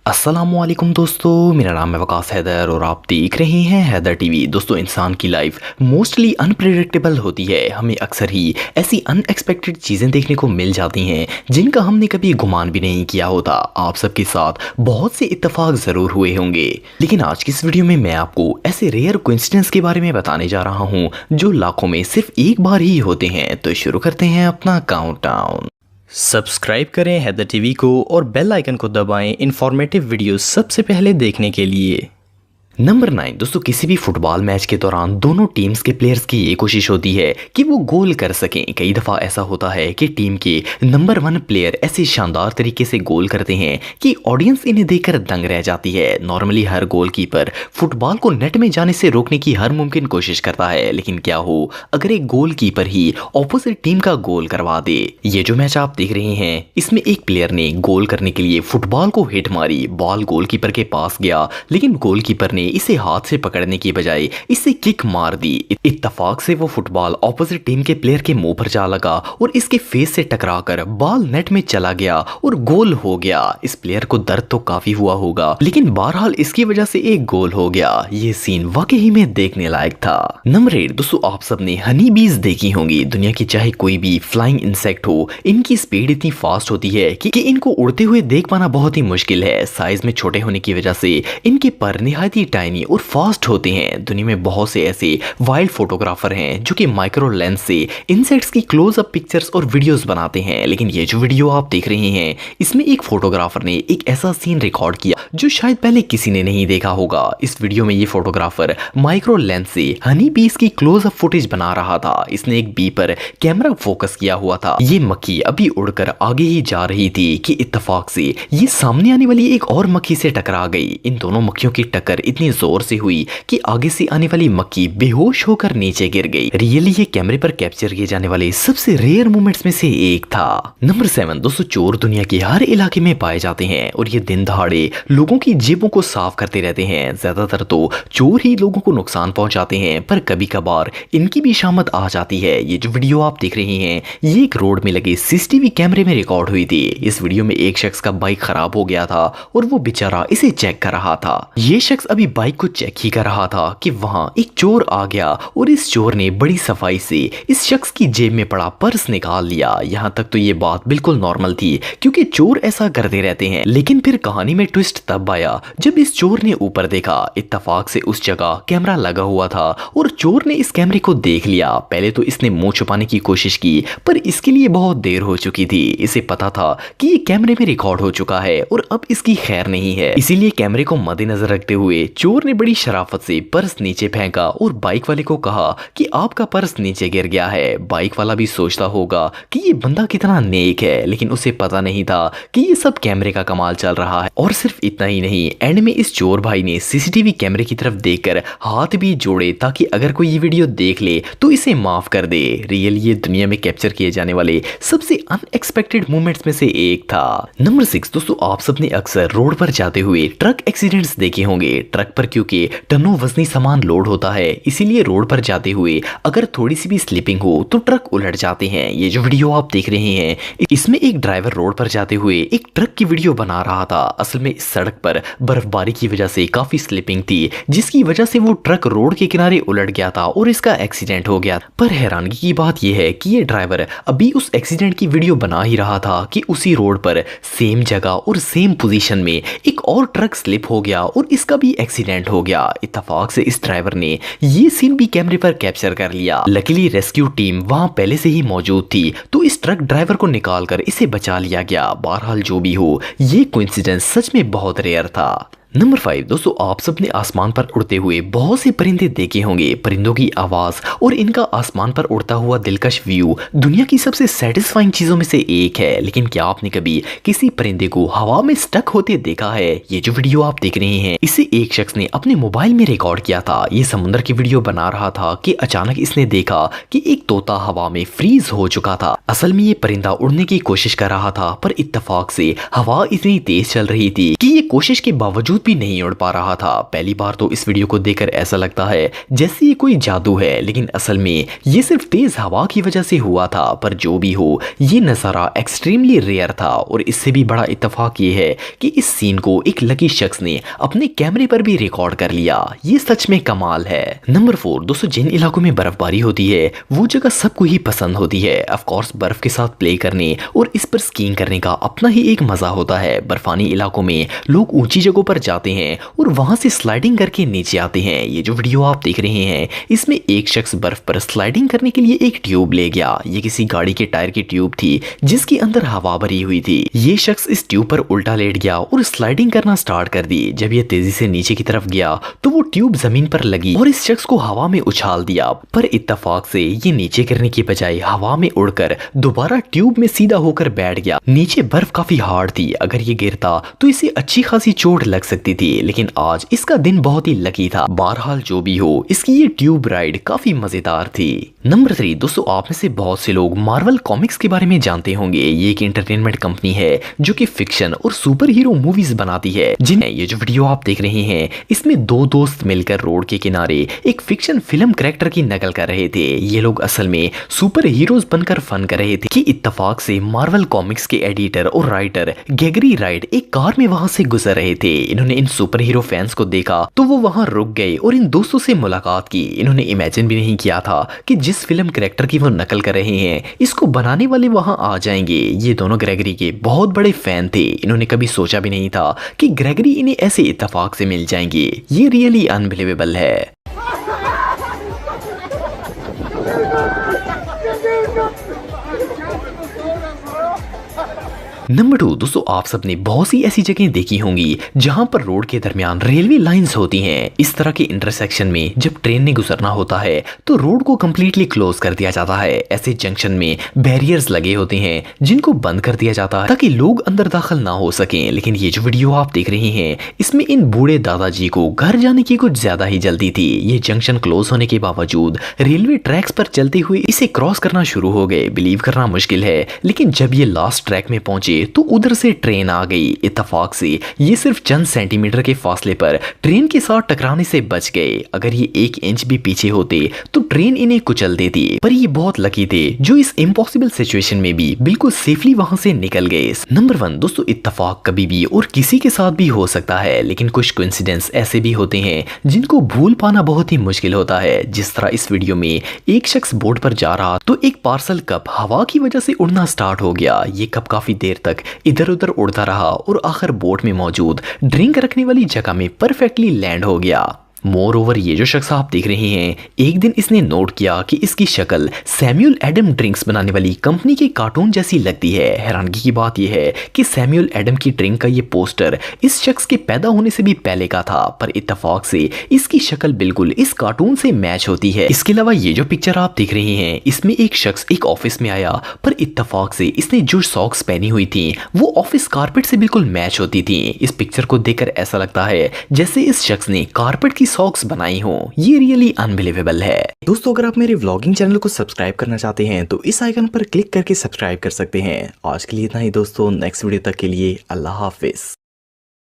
अस्सलामुअलैकुम दोस्तों, मेरा नाम है हैदर और आप देख रहे हैं हैदर टीवी। दोस्तों, इंसान की लाइफ मोस्टली अनप्रेडिक्टेबल होती है। हमें अक्सर ही ऐसी अनएक्सपेक्टेड चीज़ें देखने को मिल जाती हैं जिनका हमने कभी गुमान भी नहीं किया होता। आप सबके साथ बहुत से इत्तफाक ज़रूर हुए होंगे, लेकिन आज की इस वीडियो में मैं आपको ऐसे रेयर कोइंसिडेंस के बारे में बताने जा रहा हूँ जो लाखों में सिर्फ एक बार ही होते हैं। तो शुरू करते हैं अपना काउंटडाउन। सब्सक्राइब करें हैदर टीवी को और बेल आइकन को दबाएं इन्फॉर्मेटिव वीडियो सबसे पहले देखने के लिए। नंबर 9 दोस्तों, किसी भी फुटबॉल मैच के दौरान दोनों टीम्स के प्लेयर्स की ये कोशिश होती है कि वो गोल कर सकें। कई दफ़ा ऐसा होता है कि टीम के नंबर 1 प्लेयर ऐसे शानदार तरीके से गोल करते हैं कि ऑडियंस इन्हें देखकर दंग रह जाती है। नॉर्मली हर गोलकीपर फुटबॉल को नेट में जाने से रोकने की हर मुमकिन कोशिश करता है, लेकिन क्या हो अगर एक गोलकीपर ही ऑपोजिट टीम का गोल करवा दे। ये जो मैच आप देख रहे हैं, इसमें एक प्लेयर ने गोल करने के लिए फुटबॉल को हिट मारी। बॉल गोलकीपर के पास गया, लेकिन गोलकीपर ने इसे हाथ से पकड़ने की बजाय इसे किक मार दी। इत्तफाक से वो फुटबॉल ऑपोजिट टीम के प्लेयर के मुंह पर जा लगा और इसके फेस से टकराकर बॉल नेट में चला गया और गोल हो गया। इस प्लेयर को दर्द तो काफी हुआ होगा, लेकिन बहरहाल इसकी वजह से एक गोल हो गया। ये सीन वाकई में देखने लायक था। नंबर 8 दोस्तों, आप सबने हनी बीज देखी होंगी। दुनिया की चाहे कोई भी फ्लाइंग इंसेक्ट हो, इनकी स्पीड इतनी फास्ट होती है कि इनको उड़ते हुए देख पाना बहुत ही मुश्किल है। साइज में छोटे होने की वजह से इनके पर निहायत ही टाइनी और फास्ट होते हैं। दुनिया में बहुत से ऐसे वाइल्ड फोटोग्राफर हैं जो कि माइक्रो लेंस से इंसेक्ट्स की क्लोज अप पिक्चर्स और वीडियोस बनाते हैं। लेकिन ये जो वीडियो आप देख रहे हैं, इसमें एक फोटोग्राफर ने एक ऐसा सीन रिकॉर्ड किया जो शायद पहले किसी ने नहीं देखा होगा। इस वीडियो में ये फोटोग्राफर माइक्रो लेंस से हनी बीज की क्लोज अप फुटेज बना रहा था। इसने एक बी पर कैमरा फोकस किया हुआ था। ये मक्खी अभी उड़कर आगे ही जा रही थी कि इत्तफाक से ये सामने आने वाली एक और मक्खी से टकरा गई। इन दोनों मक्खियों की टक्कर इतनी जोर से हुई कि आगे से आने वाली मक्खी बेहोश होकर नीचे गिर गई। रियली ये कैमरे पर कैप्चर किए जाने वाले सबसे रेयर मोमेंट्स में से एक था। नंबर 7 दोस्तों, चोर दुनिया के हर इलाके में पाए जाते हैं और ये दिन दहाड़े लोगों की जेबों को साफ करते रहते हैं। ज्यादातर तो चोर ही लोगों को नुकसान पहुंचाते हैं, पर कभी कभार इनकी भी शामत आ जाती है। ये जो वीडियो आप देख रहे हैं, ये एक रोड में लगे सीसीटीवी कैमरे में रिकॉर्ड हुई थी। इस वीडियो में एक शख्स का बाइक खराब हो गया था और वो बेचारा इसे चेक कर रहा था। ये शख्स अभी बाइक को चेक ही कर रहा था कि वहां एक चोर आ गया और इस चोर ने बड़ी सफाई से इस शख्स की जेब में पड़ा पर्स निकाल लिया। यहां तक तो ये बात बिल्कुल नॉर्मल थी क्योंकि चोर ऐसा करते रहते हैं, लेकिन फिर कहानी में ट्विस्ट तब आया जब इस चोर ने ऊपर देखा। इत्तफाक से उस जगह कैमरा लगा हुआ था और चोर ने इस कैमरे को देख लिया। पहले तो इसने मुंह छुपाने की कोशिश की, पर इसके लिए बहुत देर हो चुकी थी। इसे पता था कि ये कैमरे में रिकॉर्ड हो चुका है और अब इसकी खैर नहीं है। इसीलिए कैमरे को मद्देनजर रखते हुए चोर ने बड़ी शराफत से पर्स नीचे फेंका और बाइक वाले को कहा कि आपका पर्स नीचे गिर गया है। बाइक वाला भी सोचता होगा कि ये बंदा कितना नेक है, लेकिन उसे पता नहीं था कि ये सब कैमरे का कमाल चल रहा है। और सिर्फ इतना ही नहीं, एंड में इस चोर भाई ने सीसीटीवी कैमरे की तरफ देखकर हाथ भी जोड़े ताकि अगर कोई ये वीडियो देख ले तो इसे माफ कर दे। रियल ये दुनिया में कैप्चर किए जाने वाले सबसे अनएक्सपेक्टेड मोमेंट्स में से एक था। नंबर 6 दोस्तों, आप सबने अक्सर रोड पर जाते हुए ट्रक एक्सीडेंट्स देखे होंगे। ट्रक पर क्योंकि टनों वजनी सामान लोड होता है, इसीलिए रोड पर जाते हुए अगर थोड़ी सी भी स्लिपिंग हो तो ट्रक उलट जाते हैं। ये जो वीडियो आप देख रहे हैं, इसमें एक ड्राइवर रोड पर जाते हुए एक ट्रक की वीडियो बना रहा था। असल में इस सड़क पर बर्फबारी की वजह से काफी स्लिपिंग थी, जिसकी वजह से वो ट्रक रोड के किनारे उलट गया था और इसका एक्सीडेंट हो गया। पर हैरानगी की बात यह है कि ये ड्राइवर अभी उस एक्सीडेंट की वीडियो बना ही रहा था कि उसी रोड पर सेम जगह और सेम पोजीशन में एक और ट्रक स्लिप हो गया और इसका भी एक्सीडेंट हो गया। इत्तफाक से इस ड्राइवर ने ये सीन भी कैमरे पर कैप्चर कर लिया। लकीली रेस्क्यू टीम वहां पहले से ही मौजूद थी, तो इस ट्रक ड्राइवर को निकालकर इसे बचा लिया गया। बहरहाल जो भी हो, ये कोइंसिडेंस सच में बहुत रेयर था। नंबर 5 दोस्तों, आप सबने आसमान पर उड़ते हुए बहुत से परिंदे देखे होंगे। परिंदों की आवाज और इनका आसमान पर उड़ता हुआ दिलकश व्यू दुनिया की सबसे सेटिस्फाइंग चीजों में से एक है। लेकिन क्या आपने कभी किसी परिंदे को हवा में स्टक होते देखा है? ये जो वीडियो आप देख रहे हैं, इसे एक शख्स ने अपने मोबाइल में रिकॉर्ड किया था। ये समुद्र की वीडियो बना रहा था कि अचानक इसने देखा कि एक तोता हवा में फ्रीज हो चुका था। असल में ये परिंदा उड़ने की कोशिश कर रहा था, पर इत्तफाक से हवा इतनी तेज चल रही थी कि ये कोशिश के बावजूद भी नहीं उड़ पा रहा था। पहली बार तो इस वीडियो को देखकर ऐसा लगता है जैसे ये कोई जादू है, लेकिन असल में ये सिर्फ तेज हवा की वजह से हुआ था। पर जो भी हो, ये नज़ारा एक्सट्रीमली रेयर था और इससे भी बड़ा इत्तेफाक ये है कि इस सीन को एक लकी शख्स ने अपने कैमरे पर भी रिकॉर्ड कर लिया। ये सच में कमाल है। नंबर 4 दोस्तों, जिन इलाकों में बर्फबारी होती है वो जगह सबको ही पसंद होती है। ऑफ कोर्स बर्फ के साथ प्ले करने और इस पर स्कीइंग करने का अपना ही एक मजा होता है। बर्फानी इलाकों में लोग ऊंची जगहों पर जाते हैं और वहां से स्लाइडिंग करके नीचे आते हैं। ये जो वीडियो आप देख रहे हैं, इसमें एक शख्स बर्फ पर स्लाइडिंग करने के लिए एक ट्यूब ले गया। ये किसी गाड़ी के टायर की ट्यूब थी जिसके अंदर हवा भरी हुई थी। ये शख्स इस ट्यूब पर उल्टा लेट गया और स्लाइडिंग करना स्टार्ट कर दी। जब ये तेजी से नीचे की तरफ गया तो वो ट्यूब जमीन पर लगी और इस शख्स को हवा में उछाल दिया। पर इत्तेफाक से ये नीचे गिरने की बजाय हवा में उड़कर दोबारा ट्यूब में सीधा होकर बैठ गया। नीचे बर्फ काफी हार्ड थी, अगर ये गिरता तो इसे अच्छी खासी चोट लग सकती थी, लेकिन आज इसका दिन बहुत ही लकी था। बहरहाल जो भी हो, इसकी ये ट्यूब राइड काफी मजेदार थी। नंबर 3 दोस्तों, आप में से बहुत से लोग मार्वल कॉमिक्स के बारे में जानते होंगे। ये एक एंटरटेनमेंट कंपनी है जो कि फिक्शन और सुपर हीरो मूवीज बनाती है। जिन्हें ये जो वीडियो आप देख रहे हैं, इसमें दो दोस्त मिलकर रोड के किनारे एक फिक्शन फिल्म कैरेक्टर की नकल कर रहे थे। ये लोग असल में सुपर हीरोज बनकर फन कर रहे थे कि इत्तेफाक से मार्वल कॉमिक्स के एडिटर और राइटर गेगरी राइट एक कार में वहां से गुजर रहे थे। इन्होंने इन सुपर हीरो फैंस को देखा तो वो वहां रुक गए और इन दोस्तों से मुलाकात की। इन्होंने इमेजिन भी नहीं किया था कि जिस फिल्म कैरेक्टर की वो नकल कर रहे हैं, इसको बनाने वाले वहां आ जाएंगे। ये दोनों ग्रेगरी के बहुत बड़े फैन थे। इन्होंने कभी सोचा भी नहीं था कि ग्रेगरी इन्हें ऐसे इत्तेफाक से मिल जाएंगे। ये रियली अनबिलीवेबल है। नंबर 2 दोस्तों, आप सबने बहुत सी ऐसी जगह देखी होंगी जहां पर रोड के दरमियान रेलवे लाइंस होती हैं। इस तरह के इंटरसेक्शन में जब ट्रेन ने गुजरना होता है तो रोड को कंप्लीटली क्लोज कर दिया जाता है। ऐसे जंक्शन में बैरियर्स लगे होते हैं जिनको बंद कर दिया जाता है ताकि लोग अंदर दाखिल ना हो सकें। लेकिन ये जो वीडियो आप देख रहे हैं, इसमें इन बूढ़े दादाजी को घर जाने की कुछ ज्यादा ही जल्दी थी। ये जंक्शन क्लोज होने के बावजूद रेलवे ट्रैक्स पर चलते हुए इसे क्रॉस करना शुरू हो गए। बिलीव करना मुश्किल है, लेकिन जब ये लास्ट ट्रैक में पहुंचे तो उधर से ट्रेन आ गई। इत्तेफाक से ये सिर्फ चंद सेंटीमीटर के फासले पर ट्रेन के साथ टकराने से बच गए। अगर ये 1 इंच भी पीछे होते तो ट्रेन इन्हें कुचल देती। पर ये बहुत लकी थे जो इस इम्पॉसिबल सिचुएशन में भी बिल्कुल सेफली वहां से निकल गए। नंबर 1 दोस्तों, इत्तेफाक कभी भी और किसी के साथ भी हो सकता है, लेकिन कुछ कोइंसिडेंस ऐसे भी होते हैं जिनको भूल पाना बहुत ही मुश्किल होता है। जिस तरह इस वीडियो में एक शख्स बोट पर जा रहा तो एक पार्सल कप हवा की वजह से उड़ना स्टार्ट हो गया। ये कप काफी देर तक इधर उधर उड़ता रहा और आखिर बोट में मौजूद ड्रिंक रखने वाली जगह में परफेक्टली लैंड हो गया। मोर ओवर ये जो शख्स आप देख रहे हैं, एक दिन इसने नोट किया कि इसकी शक्ल सैमुअल एडम ड्रिंक्स बनाने वाली कंपनी के कार्टून जैसी लगती है। हैरानगी की बात यह है कि सैमुअल एडम की ड्रिंक का ये पोस्टर इस शख्स के पैदा होने से भी पहले का था, पर इत्तेफाक से इसकी शक्ल बिल्कुल इस कार्टून से मैच होती है। इसके अलावा ये जो पिक्चर आप देख रहे हैं, इसमें एक शख्स एक ऑफिस में आया, पर इत्तेफाक से इसने जो सॉक्स पहनी हुई थी वो ऑफिस कारपेट से बिल्कुल मैच होती थी। इस पिक्चर को देखकर ऐसा लगता है जैसे इस शख्स ने कारपेट की सॉक्स बनाई हो। ये रियली अनबिलीवेबल है। दोस्तों, अगर आप मेरे व्लॉगिंग चैनल को सब्सक्राइब करना चाहते हैं तो इस आइकन पर क्लिक करके सब्सक्राइब कर सकते हैं। आज के लिए इतना ही दोस्तों, नेक्स्ट वीडियो तक के लिए अल्लाह हाफिज।